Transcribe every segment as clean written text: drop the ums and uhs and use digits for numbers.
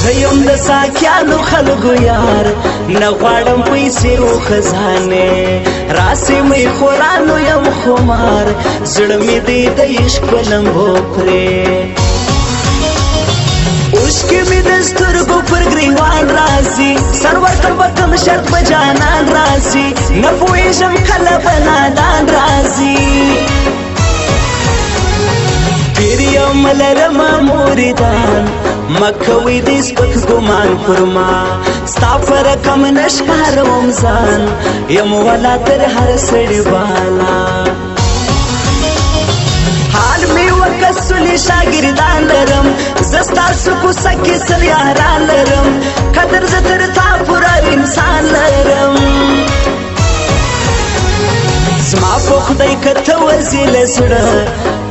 زیم د ساکیانو خلکو یار نه غواړم پیسې او خزانې راسې مې خورانو یم خمار زړه مې دی د عشق په لمبو پرې اوښکې مې د سترګو پر ګریوان راځي سر ورکړ به کوم شرط به جانان راځي نه پوهېږم کله به نادان راځي پیر یم لرمه موریدان مه کوئ دې سپک ګمان پر ما ستا په رقم نه ښکاروم ځان یم والا تر هر سړي بالا حال مې وکسلې شاګردان لرم زه ستاسو کوڅه کې سل یاران لرم قدر زه تر تا پوره انسان لرم زما په خدای که ته وځې له زړه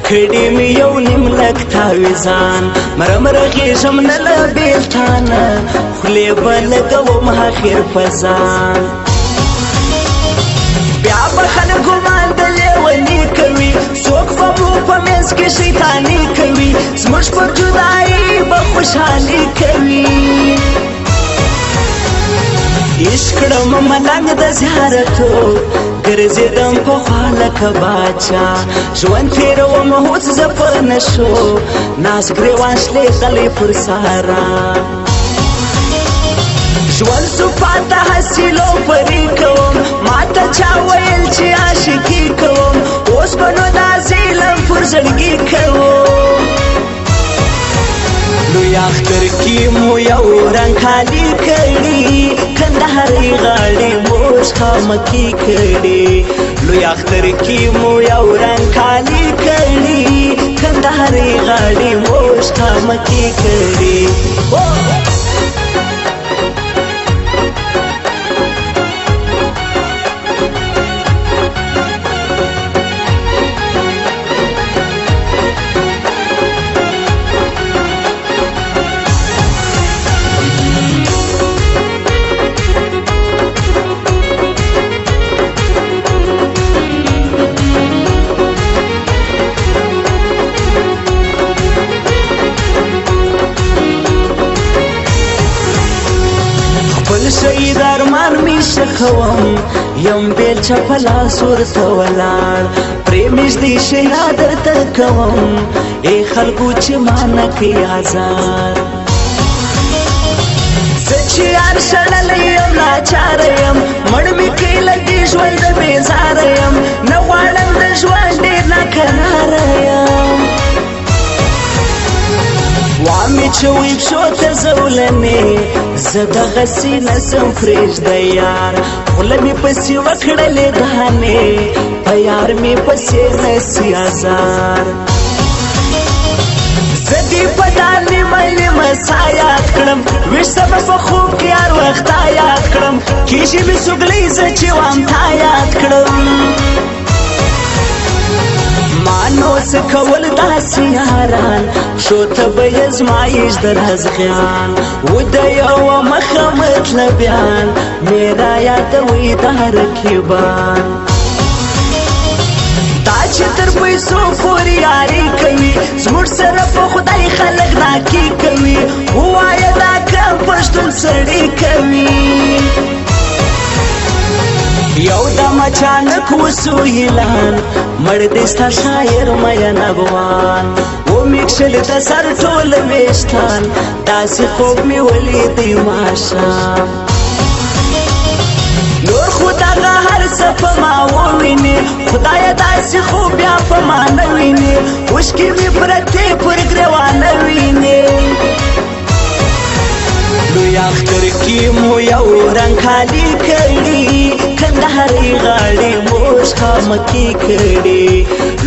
کړي مې یو نیم لک تاویزان مرمره غېږم نه له بېلتانه خولې به لګوم اخر په ځان بیا به خلک ګمان د لیوني کوي څوک به مو په منځ کې شیطاني کوي زموږ پر جدایي به خوشحالي کوي عشق کړم ملنګ د زیارتو ګرځېدم پخوا لکه باچا ژوند تېروم اوس زه په نشو ناز ګرېوان شلې غلی پر سارا ژوند صفات حاصلو پرې کوم ماته چا ویل چې عاشقي کوم اوس به نو دا ظلم پر زړګي کوم لوی اختر کې مو یو رنګ خالي کړي کندهاري غاړې موږ خامکي کړي لوی اختر کې مو یو رنګ خالي کړي کندهاري غاړې موږ خامکي کړي شهید ارمان می شخوم یم بیلچه په لاس ورته ولاړ پرې مږدې شهرا درته کوم ای خلکو چې ما نه کوي ازار زه چې یار شړلی یم لاچاره یم مړ مې کوي له دې ژونده بېزاره یم نه غواړم د ژوند ډېر ناکراره یم وامی چې وی پښو ته زولنې زه دغسې نسم پرېږده یار خوله مې پسې وکړلې دانې په یار مې پسې نسي ازار زه دې په دا نیمه نیمه سا یاد کړم ویښ سبه په خوب کې هر وخته یاد کړم کېږي مې سوګلی زه چې وام تا یاد کړم ما نو څه کول داسې یاران شو ته به یې ازمایش د رزغیان و د یوه مخه مطلبیان مې را یادوي دا رقیبان دا چې تر پیسو پورې یاري کوي زموږ سره په خدای خلک ناکي کوي ووایه دا کم پښتون سړی کوي یو دم اچانک وسو اعلان مړ دې ستا شاعر مین افغان ومیکشل د سر ټول ویشتان داسې خوب مې ولیدی ماښام نور خو دغه هر څه په ما ووینې خدایه داسې خوب بیا په ما نه وینې اوښکې مې پرتې پر ګرېوانه وینې لوی اختر کې مو یو رنګ خالي کړي کندهاري غاړې موږ خامکي کړي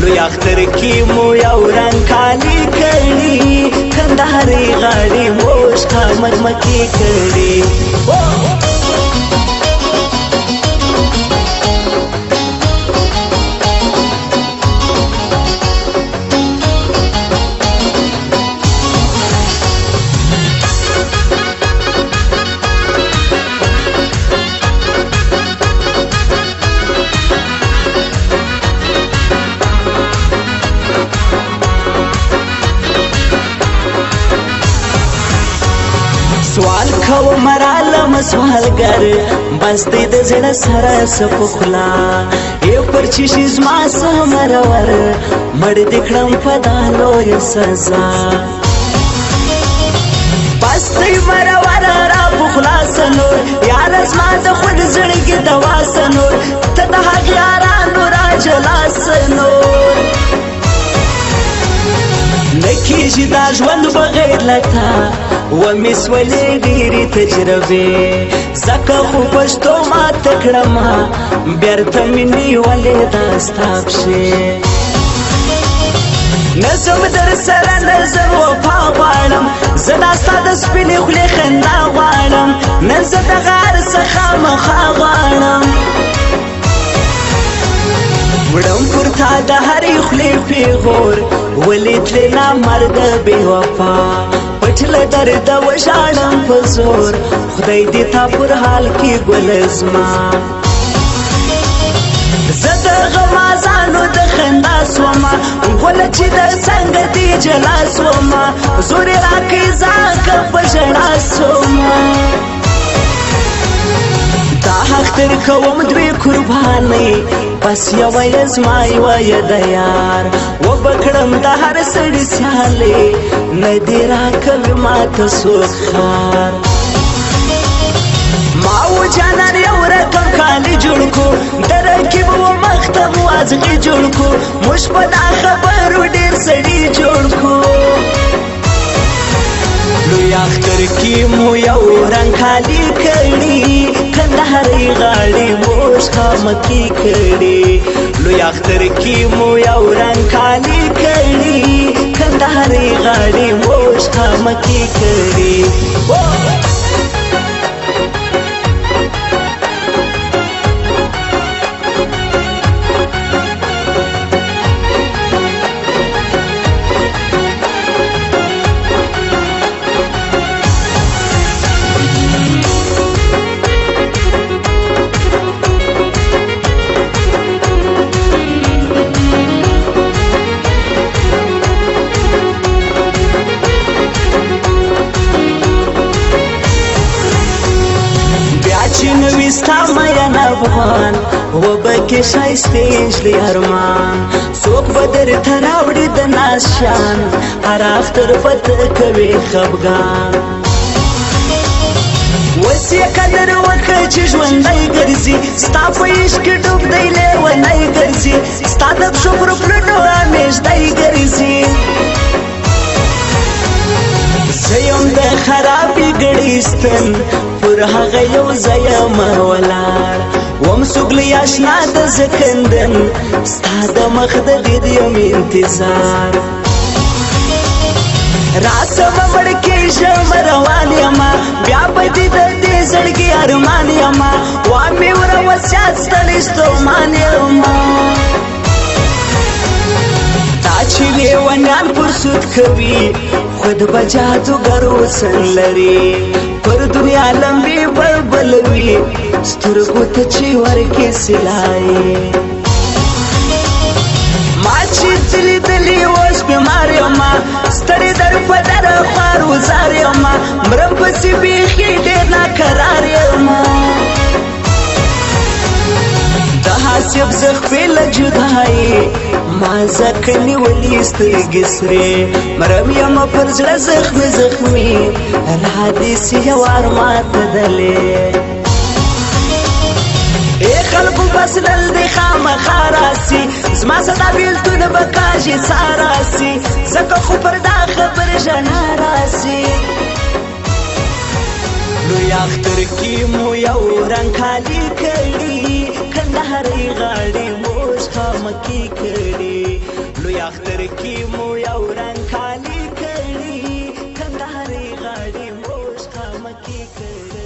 لوی اختر کې مو یو رنګ خالي کړي کندهاري غاړې موږ خامکي کړي سوال کوم رالم سوالګر بس دې د زړه سره سپخلا یو پر چشي زما سمرور مړ دې کړم په دالو یې سزا بس دې مرور را بخلا سنور یار زما د خود زړګي دوا سنور ته د هغه یارانو را جلا سنور نکیږي دا ژوند بغیر لتا ومس ولې ډېرې تجربې ځکه خو پښتو ماته کړم بېرته مې نیولې دا ستا پښې نظم در سره نظم وفا غواړم زه دا ستا د سپینې خولې خندا غواړم نن زه د غار څخه مخا غواړم وړم پر تا د هرې خولې پیغور ولې تلې نامرده بې وفا پټ له درده وژاړم په زور خدای دې تا پر حال کې ګل زما زه د غمازانو د خندا سومه غوله چې د څنګه دې جلا سومه زور یې راکړې ځکه په ژړا سومه دا حق در کوم دوی قربانۍ بس یوه یې زما یوه یې د یار وبکړم د هر سړي سیالې نه دې راکوي ماته څوک خار ما و جانان یو رقم کالي جوړ کو د رقیب و مختم وازغې جوړ کو موږ په دا خبرو ډېر سړي جوړ کو لوی اختر کې مو یو رنګ خالي کړي کندهاري غاړې موږ خامکې کړي لوی اختر کې مو یو رنګ خالي کړي کندهاري غاړې موږ خامکې کړي ستا مین افغان وبکې ښایستې نجلۍ ارمان څوک به درته راوړي د ناز شان هر اختر به ته کوې خفګان اوس یې قدر وکړه چې ژوندی ګرځي ستا په عشق کې ډوب دی لیونی ګرځي ستا د پښو پر پلونو همیشدی ګرځي زه یم د خرابې ګړۍ ستن پر هغه یو ځای یم ولاړ وم سوګلی اشنا د زکندن ستا د مخ د دید یم انتظار راسمه مړ کېږم روان یمه بیا به دې د دې زړګي ارمان یمه وا مې وره وصیت ستړی ستومان یمه تا چې لیونیان پر سود کوي خود به جادوګر وسن لري پر دنیا لمبي بلبلوي سترګو ته چې ورکې سلایي ما چې دلی دلی اوس بیمار یمه ستړی در په در خوار وزار یمه مرم پسې بیخي ډېر ناقرار یمه د حاسب زخمې له جدایي ما ځکه نیولې سترګې سرې مرم یمه پر زړه زخمې زخمې الحادثې یو ارماته دلې ای خلکو بس نن دې خامخا راسي زما صدا بېلتون به کاږي سا راسي ځکه خو پر دا خبر ژړا راسي لوی اختر کې مو یو رنګ خالي کړي کندهاري غاړې موږ خامکې کړي لوی اختر کې مو یو رنګ خالي کړي کندهاري غاړې موږ خامکې کړي